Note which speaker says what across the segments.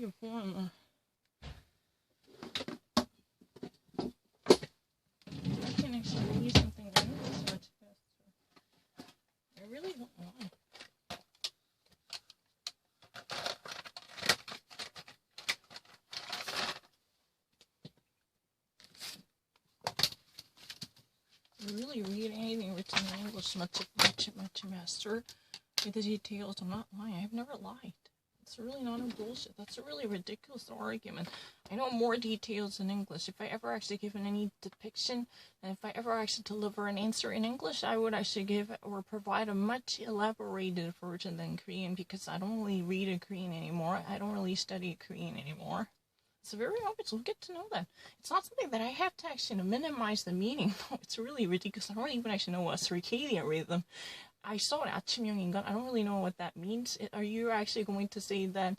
Speaker 1: your form. I can actually read something in English much faster. I really don't know why. I really read anything written in English much faster. With the details, I'm not lying. I've never lied. It's really not a bullshit. That's a really ridiculous argument. I know more details in English. If I ever actually given any depiction, and if I ever actually deliver an answer in English, I would actually give or provide a much elaborated version than Korean, because I don't really read a Korean anymore. I don't really study Korean anymore. It's very obvious. We'll get to know that. It's not something that I have to actually minimize the meaning. No, it's really ridiculous. I don't even actually know what circadian rhythm. I saw an 아침형인간. I don't really know what that means. Are you actually going to say that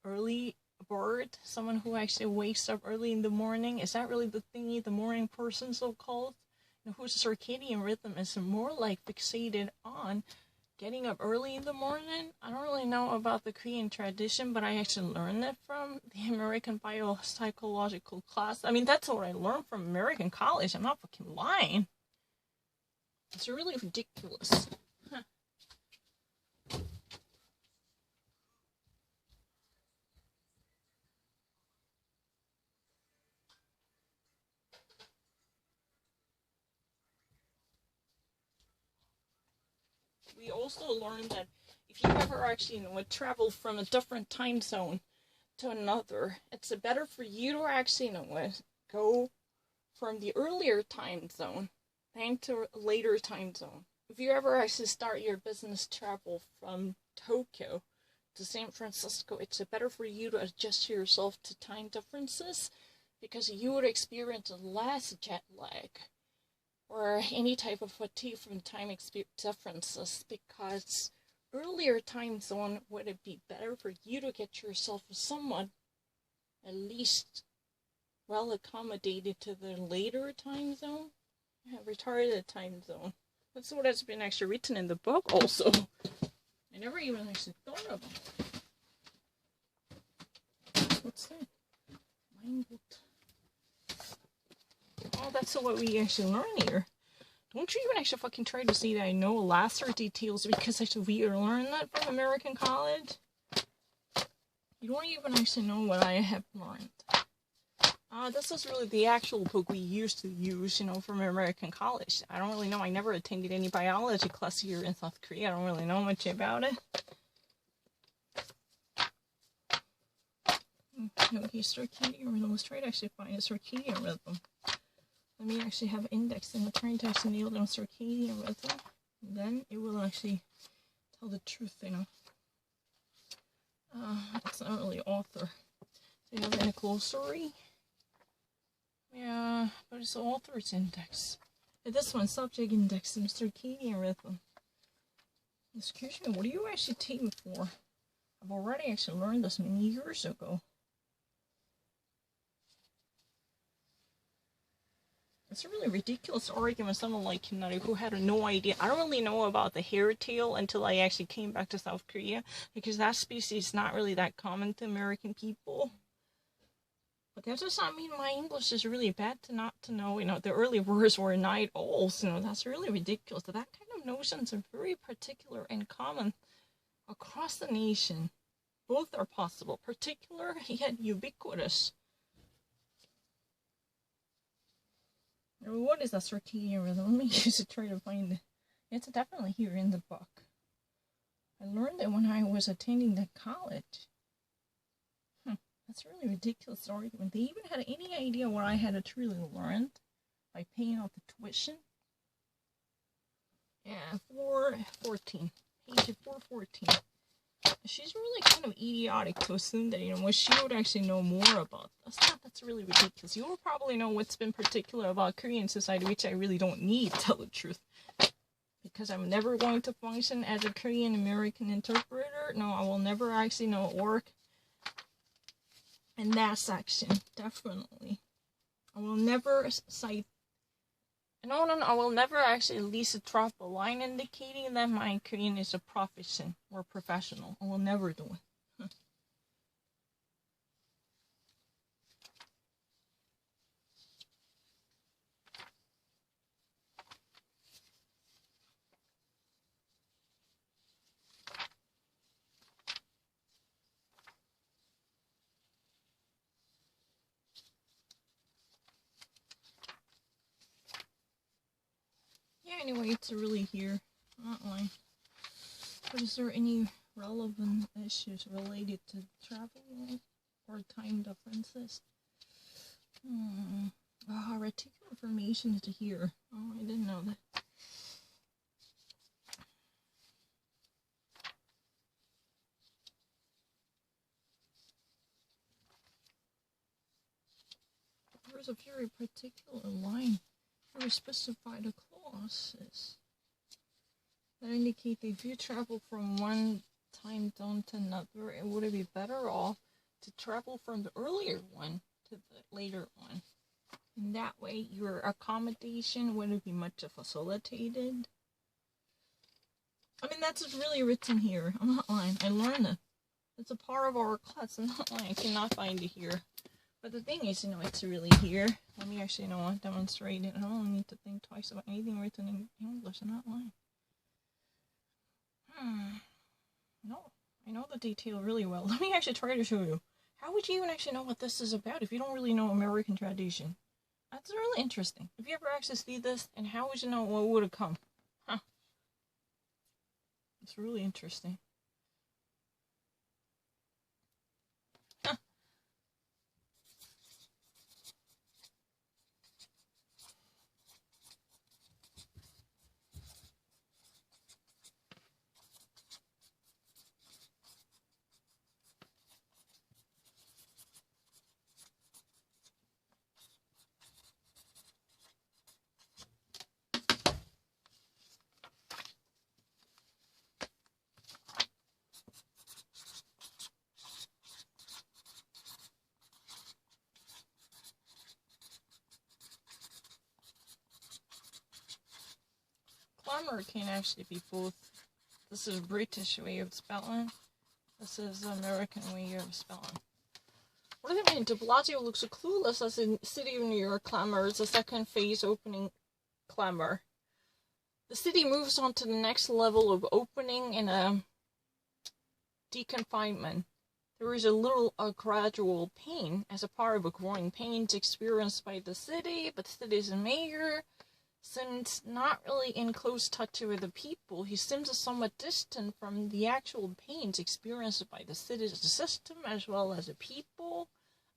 Speaker 1: early bird, someone who actually wakes up early in the morning, is that really the thingy, the morning person so-called? You know, whose circadian rhythm is more like fixated on getting up early in the morning? I don't really know about the Korean tradition, but I actually learned it from the American biopsychological class. I mean, that's what I learned from American college. I'm not fucking lying. It's really ridiculous. We also learned that if you ever actually would travel from a different time zone to another, it's better for you to actually go from the earlier time zone than to a later time zone. If you ever actually start your business travel from Tokyo to San Francisco, it's better for you to adjust yourself to time differences, because you would experience less jet lag or any type of fatigue from time differences, because earlier time zone would it be better for you to get yourself somewhat at least well accommodated to the later time zone, retarded time zone. That's what has been actually written in the book also. I never even actually thought of it. What's that? Mindbook. Oh, that's what we actually learn here. Don't you even actually fucking try to say that I know lesser details because actually we learned that from American college? You don't even actually know what I have learned. This is really the actual book we used to use, from American college. I don't really know. I never attended any biology class here in South Korea. I don't really know much about it. Okay, circadian rhythm. Let's try to actually find a circadian rhythm. Let me actually have an index and I'm trying to actually nail down circadian rhythm. And then it will actually tell the truth, It's not really author. So you have it in a glossary. Yeah, but it's the author's index. And this one, subject index and circadian rhythm. Excuse me, what are you actually taking for? I've already actually learned this many years ago. It's a really ridiculous argument. Someone like Hinari who had no idea. I don't really know about the hairtail until I actually came back to South Korea, because that species is not really that common to American people. But that does not mean my English is really bad to not to know, the early words were night owls. That's really ridiculous. That kind of notions are very particular and common across the nation. Both are possible. Particular yet ubiquitous. What is a circadian rhythm? Let me use it, try to find it. It's definitely here in the book. I learned it when I was attending the college. That's a really ridiculous argument. They even had any idea what I had truly learned by paying off the tuition. Yeah, 414. Page 414. She's really kind of idiotic to assume that, she would actually know more about this. That's really ridiculous. You will probably know what's been particular about Korean society, which I really don't need, to tell the truth. Because I'm never going to function as a Korean American interpreter. No, I will never actually work in that section. Definitely. I will never cite... No, I will never actually at least drop a line indicating that my Korean is a proficient or professional. I will never do it. anyway, it's really here. Not lying. But is there any relevant issues related to travel or time differences? Reticular formation is here. Oh, I didn't know that. There's a very particular line, very specified clauses that indicate that if you travel from one time zone to another, it would be better off to travel from the earlier one to the later one. And that way, your accommodation wouldn't be much facilitated. I mean, that's really written here. I'm not lying. I learned it. It's a part of our class. I'm not lying. I cannot find it here. But the thing is, it's really here. Let me actually, demonstrate it. I don't really need to think twice about anything written in English. I'm not lying. No, I know the detail really well. Let me actually try to show you. How would you even actually know what this is about if you don't really know American tradition? That's really interesting. If you ever actually see this, and how would you know what would have come? Huh. It's really interesting. Clamor can actually be both. This is British way of spelling. This is American way of spelling. What does it mean? De Blasio looks so clueless as in City of New York clamor. It's a second phase opening clamor. The city moves on to the next level of opening and a deconfinement. There is a gradual pain as a part of a growing pain experienced by the city, but the city's mayor seems not really in close touch with the people. He seems somewhat distant from the actual pains experienced by the city's system as well as the people.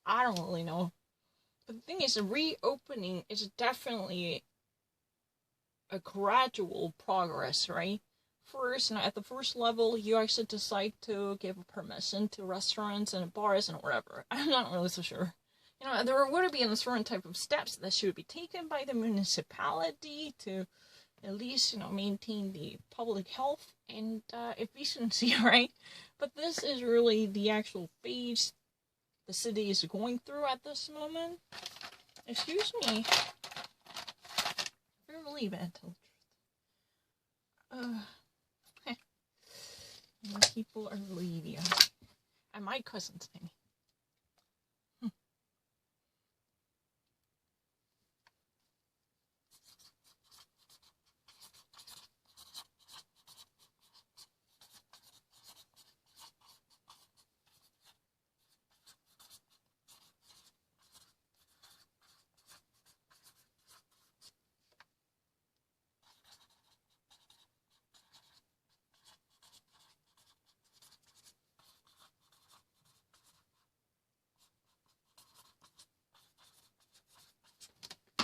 Speaker 1: I don't really know. But the thing is, the reopening is definitely a gradual progress, right? First, at the first level, you actually decide to give permission to restaurants and bars and whatever. I'm not really so sure. There would be a certain type of steps that should be taken by the municipality to at least, maintain the public health and efficiency, right? But this is really the actual phase the city is going through at this moment. Excuse me. You're really bad to the truth. People are really and my cousin's name.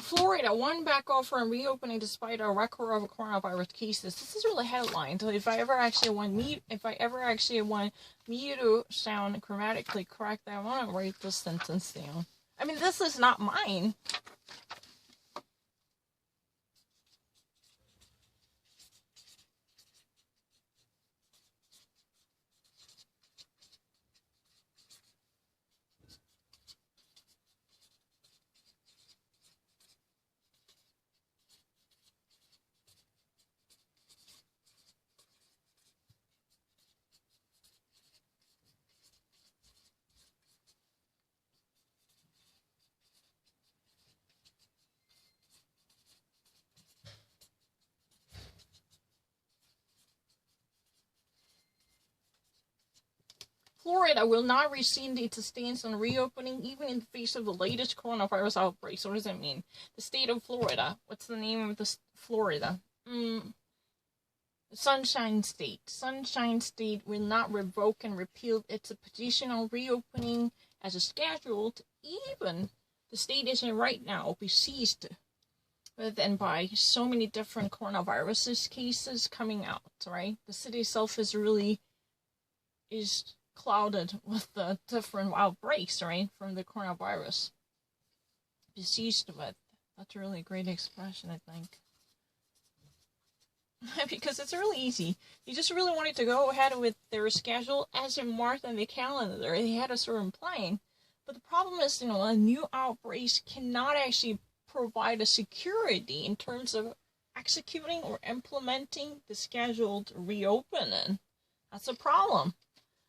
Speaker 1: Florida, one back off from reopening despite a record of coronavirus cases. This is really headline. So if I ever actually want me to sound grammatically correct, I want to write this sentence down. I mean, this is not mine. Florida will not rescind its stance on reopening even in the face of the latest coronavirus outbreak. So what does that mean? The state of Florida. What's the name of the Florida? Sunshine State. Sunshine State will not revoke and repeal its positional reopening as a scheduled, even the state isn't right now besieged and by so many different coronavirus cases coming out, right? The city itself is clouded with the different outbreaks, right, from the coronavirus. Besieged with. That's a really great expression, I think. Because it's really easy. You just really wanted to go ahead with their schedule as in marked on the calendar. They had a certain plan. But the problem is, a new outbreak cannot actually provide a security in terms of executing or implementing the scheduled reopening. That's a problem.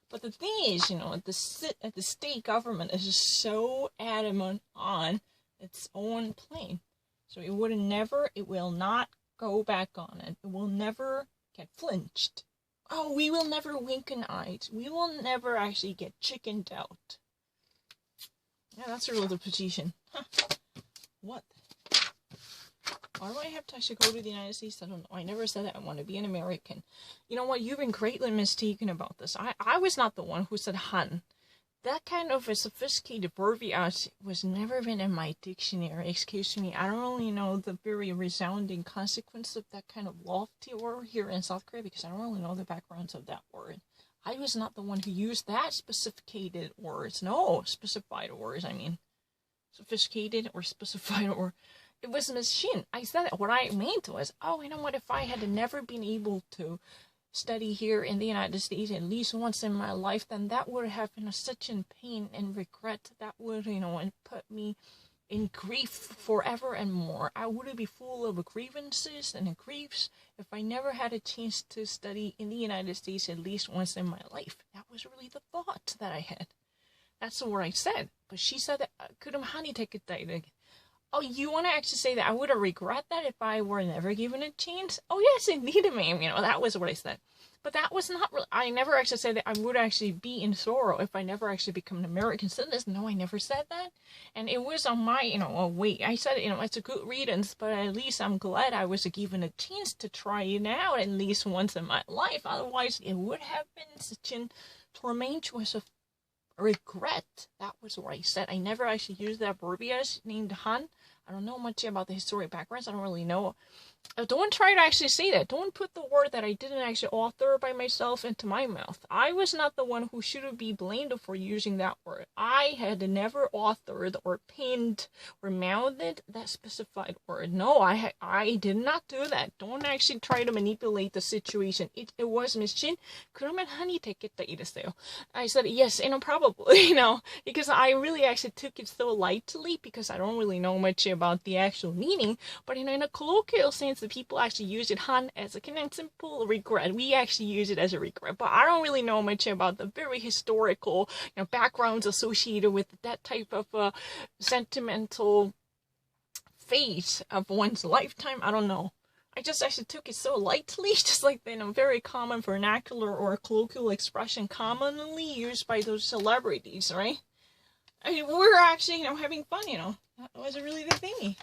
Speaker 1: But the thing is, the state government is just so adamant on its own plan. So it will not go back on it. It will never get flinched. Oh, we will never wink an eye. We will never actually get chickened out. Yeah, that's really the position. Huh. What? Why do I have to actually go to the United States? I don't know. I never said that I want to be an American. You know what? You've been greatly mistaken about this. I was not the one who said hun. That kind of a sophisticated verbiage was never been in my dictionary. Excuse me. I don't really know the very resounding consequence of that kind of lofty word here in South Korea because I don't really know the backgrounds of that word. I was not the one who used that specified words. No, specified words, I mean. Sophisticated or specified or... It was a machine. I said that. What I meant was, you know what, if I had never been able to study here in the United States at least once in my life, then that would have been such a pain and regret. That would, and put me in grief forever and more. I would be full of grievances and griefs if I never had a chance to study in the United States at least once in my life. That was really the thought that I had. That's what I said. But she said that couldn't honey take it dating. Oh, you want to actually say that I would have regret that if I were never given a chance? Oh, yes, indeed, ma'am. That was what I said. But that was not really... I never actually said that I would actually be in sorrow if I never actually become an American citizen. No, I never said that. And it was on my, wait. I said, it's a good riddance, but at least I'm glad I was given a chance to try it out at least once in my life. Otherwise, it would have been such a tormentuous regret. That was what I said. I never actually used that verbiage named Han. I don't know much about the historic backgrounds. I don't really know. Don't try to actually say that. Don't put the word that I didn't actually author by myself into my mouth. I was not the one who should be blamed for using that word. I had never authored or penned or mouthed that specified word. No, I did not do that. Don't actually try to manipulate the situation. It was machine. 그러면 한이 됐겠다 이랬어요. I said yes, probably, because I really actually took it so lightly because I don't really know much about the actual meaning. But in a colloquial sense, the people actually use it han as a kind of simple regret. We actually use it as a regret, but I don't really know much about the very historical backgrounds associated with that type of sentimental phase of one's lifetime. I don't know. I just actually took it so lightly, just like very common vernacular or colloquial expression commonly used by those celebrities, right? I mean, we're actually having fun, That wasn't really the thingy.